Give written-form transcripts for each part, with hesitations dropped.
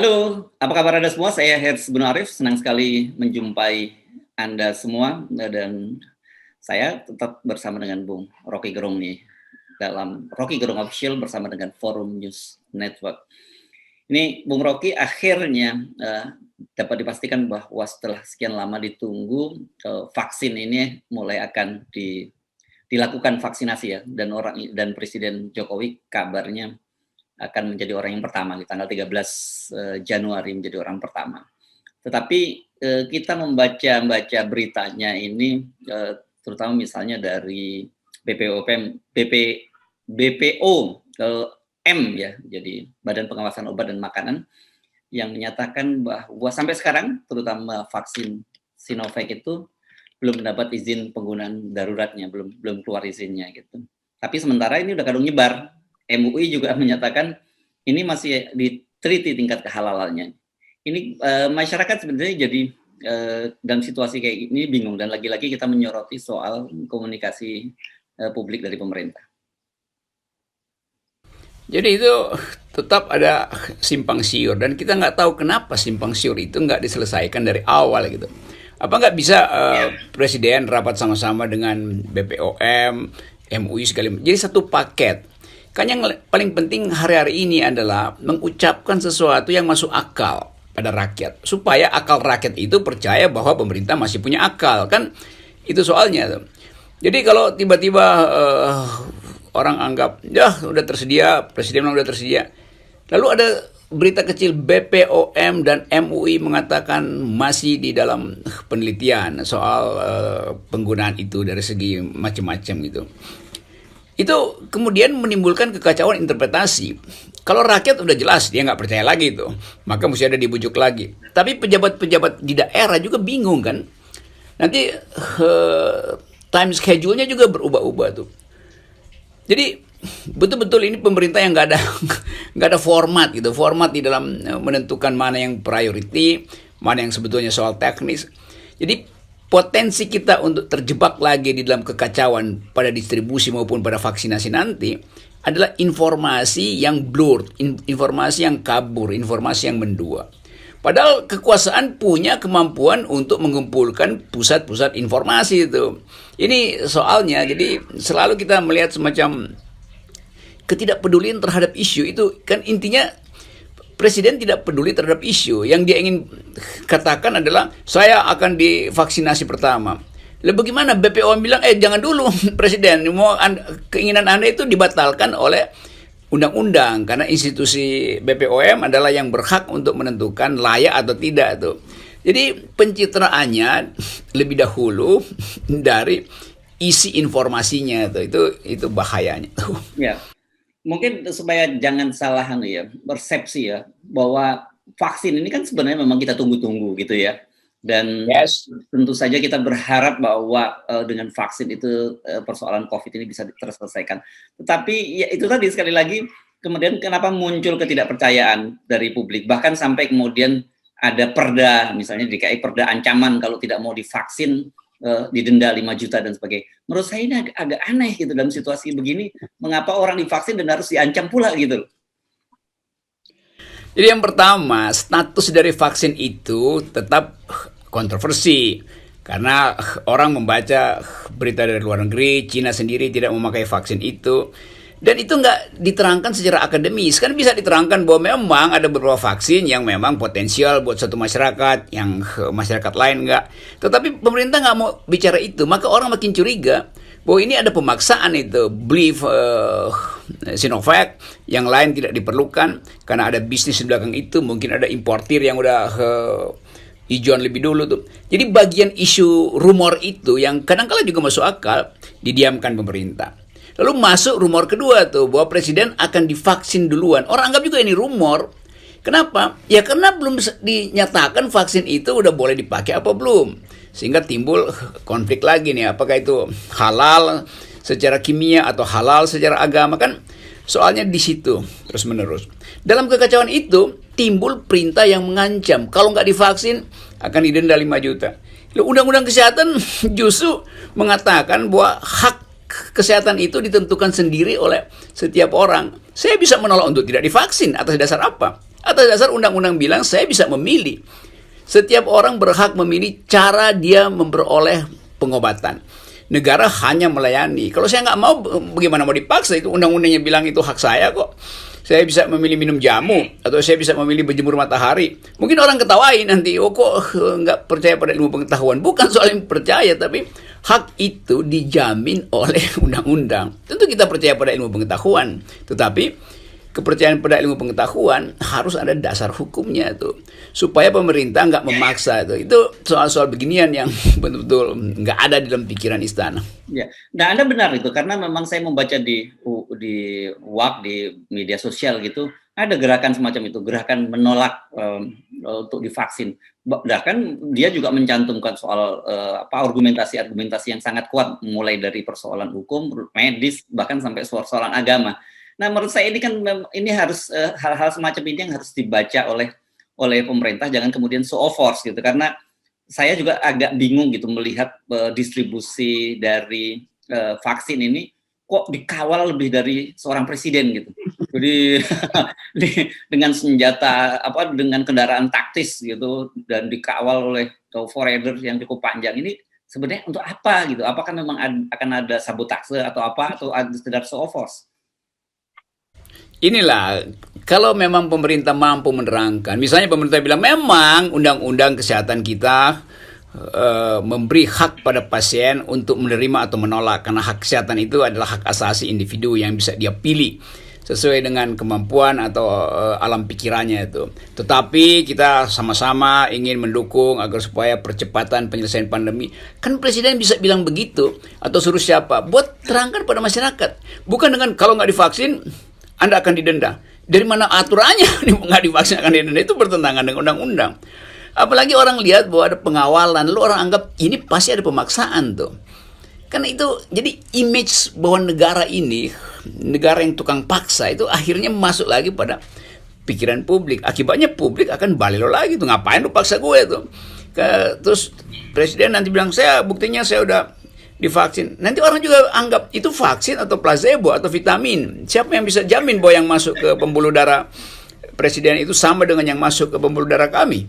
Halo, apa kabar Anda semua? Saya Herz Bun Arif, senang sekali menjumpai Anda semua dan saya tetap bersama dengan Bung Rocky Gerung nih dalam Rocky Gerung Official bersama dengan Forum News Network. Ini Bung Rocky akhirnya dapat dipastikan bahwa setelah sekian lama ditunggu vaksin ini mulai akan dilakukan vaksinasi ya dan Presiden Jokowi kabarnya akan menjadi orang yang pertama di tanggal 13 Januari menjadi orang pertama. Tetapi kita membaca beritanya ini terutama misalnya dari BPOM ya, jadi Badan Pengawasan Obat dan Makanan yang menyatakan bahwa sampai sekarang terutama vaksin Sinovac itu belum mendapat izin penggunaan daruratnya, belum keluar izinnya gitu. Tapi sementara ini udah kadung nyebar. MUI juga menyatakan ini masih diteliti tingkat kehalalannya. Ini masyarakat sebenarnya jadi dalam situasi kayak ini bingung dan lagi-lagi kita menyoroti soal komunikasi publik dari pemerintah. Jadi itu tetap ada simpang siur dan kita nggak tahu kenapa simpang siur itu nggak diselesaikan dari awal gitu. Apa nggak bisa Presiden rapat sama-sama dengan BPOM, MUI segala jadi satu paket. Kan yang paling penting hari-hari ini adalah mengucapkan sesuatu yang masuk akal pada rakyat. Supaya akal rakyat itu percaya bahwa pemerintah masih punya akal. Kan itu soalnya. Jadi kalau tiba-tiba orang anggap, ya udah tersedia, Presiden udah tersedia. Lalu ada berita kecil BPOM dan MUI mengatakan masih di dalam penelitian soal penggunaan itu dari segi macam-macam gitu. Itu kemudian menimbulkan kekacauan interpretasi. Kalau rakyat udah jelas dia nggak percaya lagi itu, maka mesti ada dibujuk lagi. Tapi pejabat-pejabat di daerah juga bingung kan. Nanti time schedule-nya juga berubah-ubah tuh. Jadi betul-betul ini pemerintah yang nggak ada format gitu, format di dalam menentukan mana yang priority, mana yang sebetulnya soal teknis. Jadi potensi kita untuk terjebak lagi di dalam kekacauan pada distribusi maupun pada vaksinasi nanti adalah informasi yang blur, informasi yang kabur, informasi yang mendua. Padahal kekuasaan punya kemampuan untuk mengumpulkan pusat-pusat informasi itu. Ini soalnya, jadi selalu kita melihat semacam ketidakpedulian terhadap isu itu kan intinya. Presiden tidak peduli terhadap isu. Yang dia ingin katakan adalah saya akan divaksinasi pertama. Lalu bagaimana BPOM bilang jangan dulu Presiden, keinginan Anda itu dibatalkan oleh undang-undang karena institusi BPOM adalah yang berhak untuk menentukan layak atau tidak tuh. Jadi pencitraannya lebih dahulu dari isi informasinya itu bahayanya tuh. Ya. Mungkin supaya jangan salah persepsi ya bahwa vaksin ini kan sebenarnya memang kita tunggu-tunggu gitu ya. Dan tentu saja kita berharap bahwa dengan vaksin itu persoalan COVID ini bisa terselesaikan. Tetapi ya itu tadi sekali lagi kemudian kenapa muncul ketidakpercayaan dari publik bahkan sampai kemudian ada perda misalnya DKI perda ancaman kalau tidak mau divaksin didenda 5 juta dan sebagainya. Menurut saya ini agak aneh gitu dalam situasi begini, mengapa orang divaksin dan harus diancam pula gitu. Jadi yang pertama, status dari vaksin itu tetap kontroversi. Karena orang membaca berita dari luar negeri, Cina sendiri tidak memakai vaksin itu. Dan itu nggak diterangkan secara akademis. Kan bisa diterangkan bahwa memang ada beberapa vaksin yang memang potensial buat satu masyarakat, yang masyarakat lain nggak. Tetapi pemerintah nggak mau bicara itu, maka orang makin curiga bahwa ini ada pemaksaan itu. Believe Sinovac, yang lain tidak diperlukan karena ada bisnis di belakang itu. Mungkin ada importir yang udah hijauan lebih dulu tuh. Jadi bagian isu rumor itu yang kadang-kala juga masuk akal, didiamkan pemerintah. Lalu masuk rumor kedua tuh bahwa Presiden akan divaksin duluan. Orang anggap juga ini rumor. Kenapa? Ya karena belum dinyatakan vaksin itu udah boleh dipakai apa belum. Sehingga timbul konflik lagi nih. Apakah itu halal secara kimia atau halal secara agama kan? Soalnya di situ terus menerus. Dalam kekacauan itu timbul perintah yang mengancam. Kalau nggak divaksin akan didenda 5 juta. Undang-undang kesehatan justru mengatakan bahwa hak kesehatan itu ditentukan sendiri oleh setiap orang. Saya bisa menolak untuk tidak divaksin atas dasar apa? Atas dasar undang-undang bilang saya bisa memilih. Setiap orang berhak memilih cara dia memperoleh pengobatan. Negara hanya melayani. Kalau saya nggak mau, bagaimana mau dipaksa? Itu undang-undangnya bilang itu hak saya kok. Saya bisa memilih minum jamu, atau saya bisa memilih berjemur matahari. Mungkin orang ketawain nanti, oh kok nggak percaya pada ilmu pengetahuan. Bukan soal yang percaya, tapi hak itu dijamin oleh undang-undang. Tentu kita percaya pada ilmu pengetahuan, tetapi kepercayaan pada ilmu pengetahuan harus ada dasar hukumnya tuh, supaya pemerintah nggak memaksa itu soal-soal beginian yang betul-betul nggak ada di dalam pikiran istana. Ya, nah Anda benar itu, karena memang saya membaca di WAK, di media sosial gitu, ada gerakan semacam itu, gerakan menolak untuk divaksin. Bahkan dia juga mencantumkan soal argumentasi-argumentasi yang sangat kuat, mulai dari persoalan hukum, medis, bahkan sampai persoalan agama. Nah, menurut saya ini kan ini harus hal-hal semacam ini yang harus dibaca oleh pemerintah, jangan kemudian show of force gitu, karena saya juga agak bingung gitu melihat distribusi dari vaksin ini kok dikawal lebih dari seorang presiden gitu. Jadi dengan senjata dengan kendaraan taktis gitu, dan dikawal oleh forader yang cukup panjang ini, sebenarnya untuk apa gitu? Apakah memang akan ada sabotase atau apa, atau ada sekedar show of force? Inilah, kalau memang pemerintah mampu menerangkan, misalnya pemerintah bilang memang undang-undang kesehatan kita memberi hak pada pasien untuk menerima atau menolak, karena hak kesehatan itu adalah hak asasi individu yang bisa dia pilih sesuai dengan kemampuan atau alam pikirannya itu. Tetapi kita sama-sama ingin mendukung agar supaya percepatan penyelesaian pandemi. Kan presiden bisa bilang begitu, atau suruh siapa? Buat terangkan pada masyarakat. Bukan dengan kalau nggak divaksin Anda akan didenda. Dari mana aturannya nggak divaksin akan didenda? Itu bertentangan dengan undang-undang. Apalagi orang lihat bahwa ada pengawalan, lalu orang anggap ini pasti ada pemaksaan tuh. Karena itu, jadi image bahwa negara ini, negara yang tukang paksa, itu akhirnya masuk lagi pada pikiran publik. Akibatnya publik akan balelo lagi tuh, ngapain lu paksa gue tuh. Terus presiden nanti bilang, buktinya saya udah divaksin. Nanti orang juga anggap itu vaksin atau placebo atau vitamin. Siapa yang bisa jamin bahwa yang masuk ke pembuluh darah presiden itu sama dengan yang masuk ke pembuluh darah kami?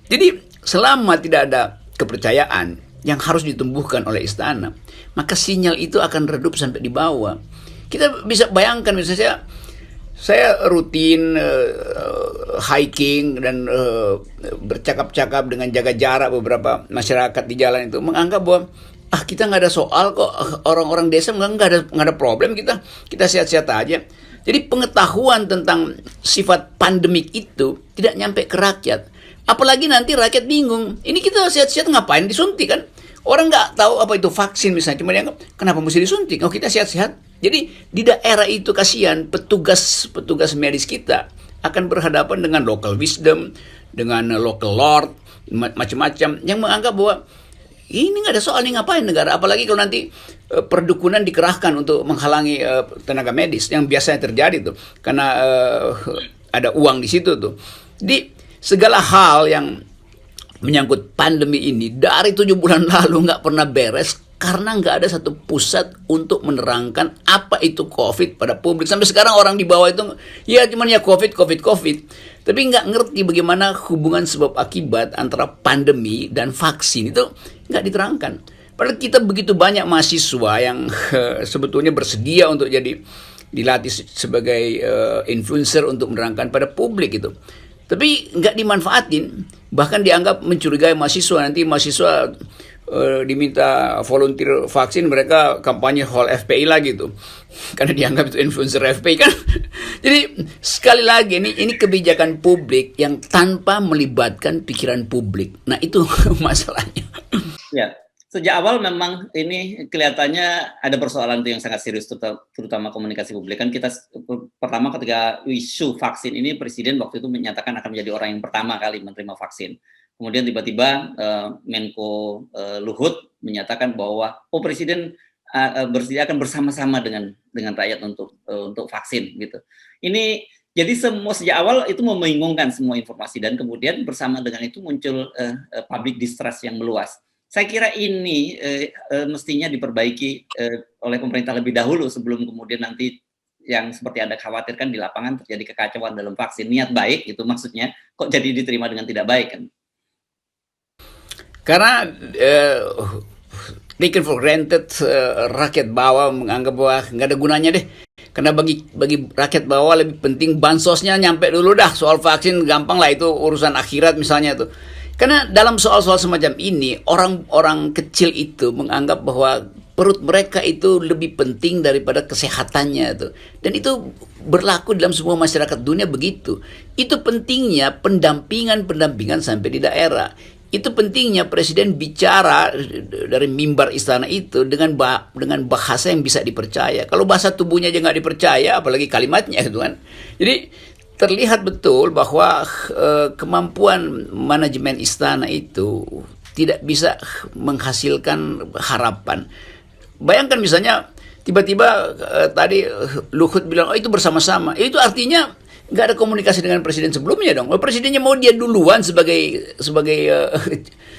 Jadi selama tidak ada kepercayaan yang harus ditumbuhkan oleh istana, maka sinyal itu akan redup sampai di bawah. Kita bisa bayangkan, misalnya saya rutin hiking dan bercakap-cakap dengan jaga jarak beberapa masyarakat di jalan itu, menganggap bahwa kita nggak ada soal kok, orang-orang desa nggak ada problem, kita sehat-sehat aja. Jadi pengetahuan tentang sifat pandemik itu tidak nyampe ke rakyat. Apalagi nanti rakyat bingung, ini kita sehat-sehat ngapain disuntik kan? Orang nggak tahu apa itu vaksin misalnya, cuma dianggap kenapa mesti disuntik? Oh, kita sehat-sehat. Jadi di daerah itu kasihan petugas medis kita akan berhadapan dengan local wisdom, dengan local lord, macam-macam yang menganggap bahwa ini nggak ada soal nih, ngapain negara. Apalagi kalau nanti perdukunan dikerahkan untuk menghalangi tenaga medis, yang biasanya terjadi tuh, karena ada uang di situ tuh. Di segala hal yang menyangkut pandemi ini dari 7 bulan lalu nggak pernah beres, karena nggak ada satu pusat untuk menerangkan apa itu COVID pada publik. Sampai sekarang orang di bawah itu ya cuman ya COVID, tapi nggak ngerti bagaimana hubungan sebab akibat antara pandemi dan vaksin itu nggak diterangkan. Padahal kita begitu banyak mahasiswa yang sebetulnya bersedia untuk dilatih sebagai influencer untuk menerangkan pada publik itu. Tapi nggak dimanfaatin, bahkan dianggap mencurigai mahasiswa. Nanti mahasiswa diminta volunteer vaksin, mereka kampanye whole FPI lagi tuh, karena dianggap itu influencer FPI kan. Jadi sekali lagi ini kebijakan publik yang tanpa melibatkan pikiran publik. Nah itu masalahnya. Ya, sejak awal memang ini kelihatannya ada persoalan tuh yang sangat serius, terutama komunikasi publik. Kan kita pertama ketika isu vaksin ini, presiden waktu itu menyatakan akan menjadi orang yang pertama kali menerima vaksin. Kemudian tiba-tiba Menko Luhut menyatakan bahwa presiden bersedia akan bersama-sama dengan rakyat untuk vaksin gitu. Ini jadi sejak awal itu membingungkan semua informasi, dan kemudian bersama dengan itu muncul public distrust yang meluas. Saya kira ini mestinya diperbaiki oleh pemerintah lebih dahulu sebelum kemudian nanti yang seperti Anda khawatirkan di lapangan terjadi kekacauan dalam vaksin. Niat baik itu maksudnya, kok jadi diterima dengan tidak baik kan? Karena taken for granted, rakyat bawah menganggap bahwa nggak ada gunanya deh. Karena bagi rakyat bawah lebih penting bansosnya nyampe dulu dah. Soal vaksin gampang lah, itu urusan akhirat misalnya tuh. Karena dalam soal-soal semacam ini, orang-orang kecil itu menganggap bahwa perut mereka itu lebih penting daripada kesehatannya tuh. Dan itu berlaku dalam semua masyarakat dunia begitu. Itu pentingnya pendampingan sampai di daerah. Itu pentingnya presiden bicara dari mimbar istana itu dengan bahasa yang bisa dipercaya. Kalau bahasa tubuhnya aja nggak dipercaya, apalagi kalimatnya itu kan. Jadi terlihat betul bahwa kemampuan manajemen istana itu tidak bisa menghasilkan harapan. Bayangkan misalnya tiba-tiba tadi Luhut bilang, oh itu bersama-sama. Itu artinya nggak ada komunikasi dengan presiden sebelumnya dong. Presidennya mau dia duluan sebagai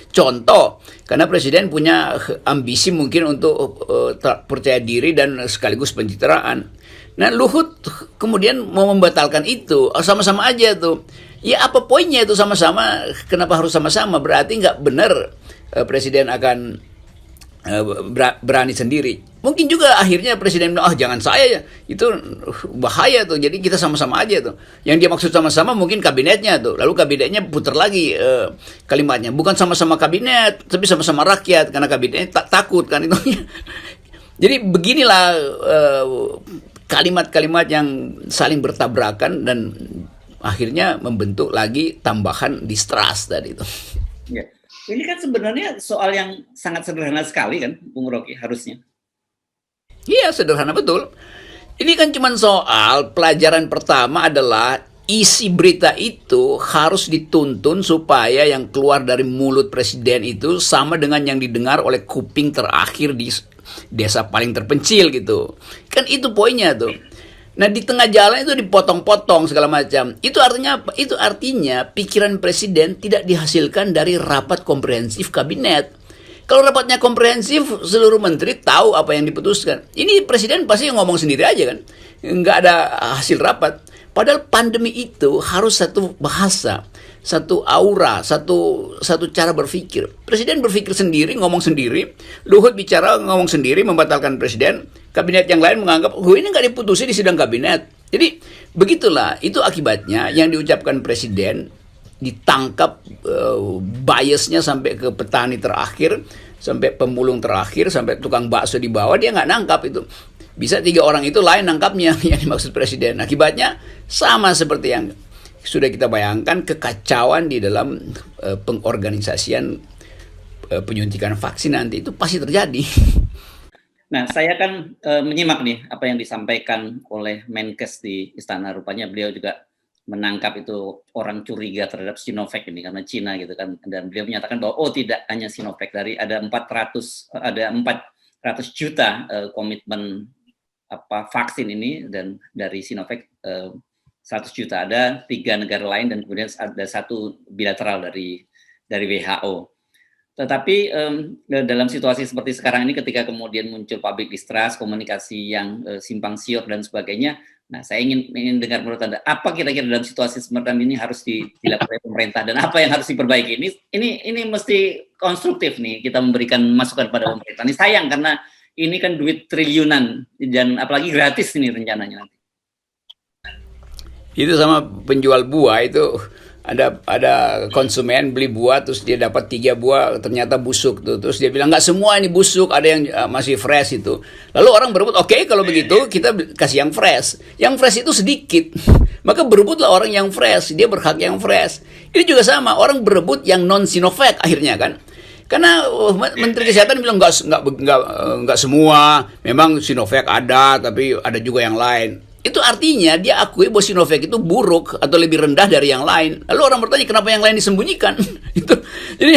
contoh, karena presiden punya ambisi mungkin untuk percaya diri dan sekaligus pencitraan. Nah, Luhut kemudian mau membatalkan itu, sama-sama aja tuh. Ya apa poinnya itu sama-sama? Kenapa harus sama-sama? Berarti nggak benar presiden akan berani sendiri. Mungkin juga akhirnya presiden bilang, jangan saya ya, itu bahaya tuh, jadi kita sama-sama aja tuh. Yang dia maksud sama-sama mungkin kabinetnya tuh, lalu kabinetnya putar lagi kalimatnya, bukan sama-sama kabinet, tapi sama-sama rakyat, karena kabinetnya takut kan itu. Jadi beginilah kalimat-kalimat yang saling bertabrakan dan akhirnya membentuk lagi tambahan distrust tadi itu. Ya. Ini kan sebenarnya soal yang sangat sederhana sekali kan, Bung Rocky, harusnya. Iya, sederhana betul. Ini kan cuma soal pelajaran pertama adalah isi berita itu harus dituntun supaya yang keluar dari mulut presiden itu sama dengan yang didengar oleh kuping terakhir di desa paling terpencil gitu. Kan itu poinnya tuh. Nah, di tengah jalan itu dipotong-potong segala macam. Itu artinya apa? Itu artinya pikiran presiden tidak dihasilkan dari rapat komprehensif kabinet. Kalau rapatnya komprehensif, seluruh menteri tahu apa yang diputuskan. Ini presiden pasti ngomong sendiri aja kan. Nggak ada hasil rapat. Padahal pandemi itu harus satu bahasa, satu aura, satu cara berpikir. Presiden berpikir sendiri, ngomong sendiri. Luhut bicara, ngomong sendiri, membatalkan presiden. Kabinet yang lain menganggap, ini nggak diputusin di sidang kabinet. Jadi begitulah, itu akibatnya yang diucapkan presiden ditangkap biasnya sampai ke petani terakhir, sampai pemulung terakhir, sampai tukang bakso di bawah, dia nggak nangkap itu. Bisa 3 orang itu lain nangkapnya yang dimaksud presiden. Akibatnya sama seperti yang sudah kita bayangkan, kekacauan di dalam pengorganisasian penyuntikan vaksin nanti itu pasti terjadi. Nah, saya kan menyimak nih apa yang disampaikan oleh Menkes di Istana. Rupanya beliau juga menangkap itu orang curiga terhadap Sinovac ini karena Cina gitu kan. Dan beliau menyatakan bahwa tidak hanya Sinovac, dari ada 400 juta komitmen vaksin ini, dan dari Sinovac 100 juta, ada 3 negara lain dan kemudian ada 1 bilateral dari WHO. Tetapi dalam situasi seperti sekarang ini, ketika kemudian muncul public distrust, komunikasi yang simpang siur dan sebagainya, nah saya ingin dengar menurut Anda, apa kira-kira dalam situasi semacam ini harus dilakukan oleh pemerintah dan apa yang harus diperbaiki? Ini mesti konstruktif nih, kita memberikan masukan pada pemerintah. Ini sayang karena ini kan duit triliunan dan apalagi gratis ini rencananya nanti. Itu sama penjual buah itu. Ada konsumen beli buah, terus dia dapat 3 buah ternyata busuk tuh, terus dia bilang nggak semua ini busuk, ada yang masih fresh itu. Lalu orang berebut, oke, kalau begitu kita kasih yang fresh itu sedikit, maka berebutlah orang yang fresh, dia berhak yang fresh. Ini juga sama, orang berebut yang non Sinovac akhirnya kan, karena Menteri Kesehatan bilang nggak semua, memang Sinovac ada, tapi ada juga yang lain. Itu artinya dia akui bahwa Sinovac itu buruk atau lebih rendah dari yang lain. Lalu orang bertanya, kenapa yang lain disembunyikan? Jadi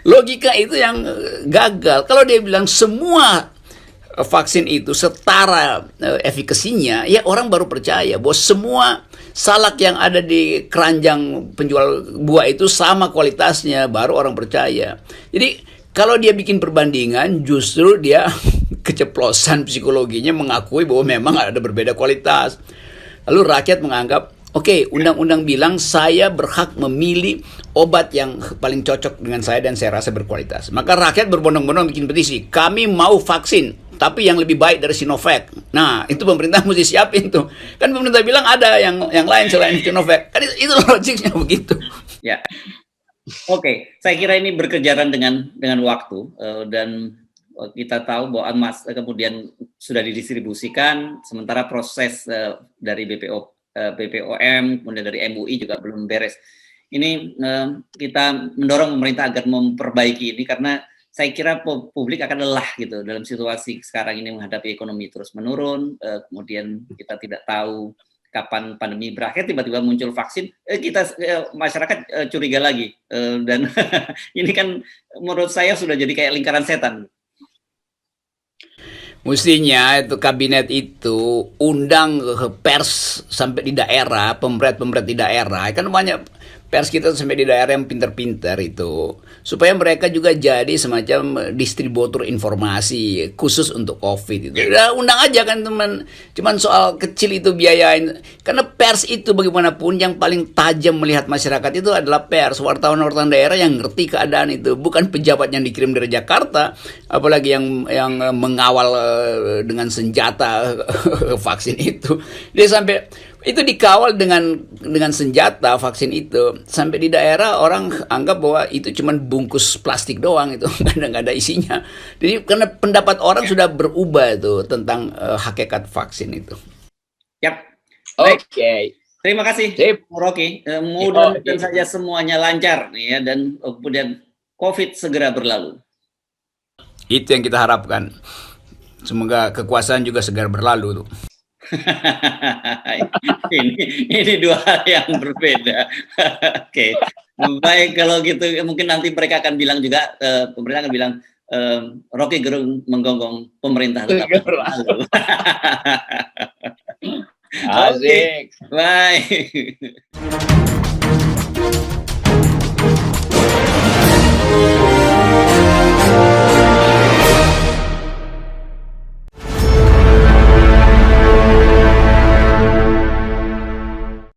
logika itu yang gagal. Kalau dia bilang semua vaksin itu setara efikasinya, ya orang baru percaya bahwa semua salak yang ada di keranjang penjual buah itu sama kualitasnya, baru orang percaya. Jadi kalau dia bikin perbandingan, justru dia keceplosan psikologinya mengakui bahwa memang ada berbeda kualitas. Lalu rakyat menganggap, oke, undang-undang bilang saya berhak memilih obat yang paling cocok dengan saya dan saya rasa berkualitas. Maka rakyat berbondong-bondong bikin petisi, kami mau vaksin, tapi yang lebih baik dari Sinovac. Nah, itu pemerintah mesti siapin tuh. Kan pemerintah bilang ada yang lain selain Sinovac. Kan itu logiknya begitu. Ya. Oke, saya kira ini berkejaran dengan waktu dan kita tahu bahwa kemudian sudah didistribusikan, sementara proses dari BPOM, kemudian dari MUI juga belum beres. Ini kita mendorong pemerintah agar memperbaiki ini karena saya kira publik akan lelah gitu dalam situasi sekarang ini menghadapi ekonomi terus menurun, kemudian kita tidak tahu kapan pandemi berakhir, tiba-tiba muncul vaksin, masyarakat curiga lagi, dan ini kan menurut saya sudah jadi kayak lingkaran setan. Mestinya itu kabinet itu undang pers sampai di daerah, pemret-pemret di daerah, kan banyak pers kita sampai di daerah yang pinter-pinter itu, supaya mereka juga jadi semacam distributor informasi khusus untuk COVID itu. Ya, undang aja kan teman, cuman soal kecil itu biayain, karena pers itu bagaimanapun yang paling tajam melihat masyarakat itu adalah pers, wartawan-wartawan daerah yang ngerti keadaan itu, bukan pejabat yang dikirim dari Jakarta, apalagi yang mengawal dengan senjata vaksin itu. Dia sampai itu dikawal dengan senjata vaksin itu, sampai di daerah orang anggap bahwa itu cuma bungkus plastik doang, itu nggak ada isinya. Jadi karena pendapat orang sudah berubah itu tentang hakikat vaksin itu. Yap. Oke. Terima kasih, Rocky. Mudah-mudahan saja semuanya lancar nih ya, dan kemudian COVID segera berlalu. Itu yang kita harapkan. Semoga kekuasaan juga segera berlalu tuh. ini dua hal yang berbeda. Oke. Baik, kalau gitu mungkin nanti mereka akan bilang juga, pemerintah akan bilang Rocky Gerung menggonggong pemerintah tetap berlalu. Asik. Baik.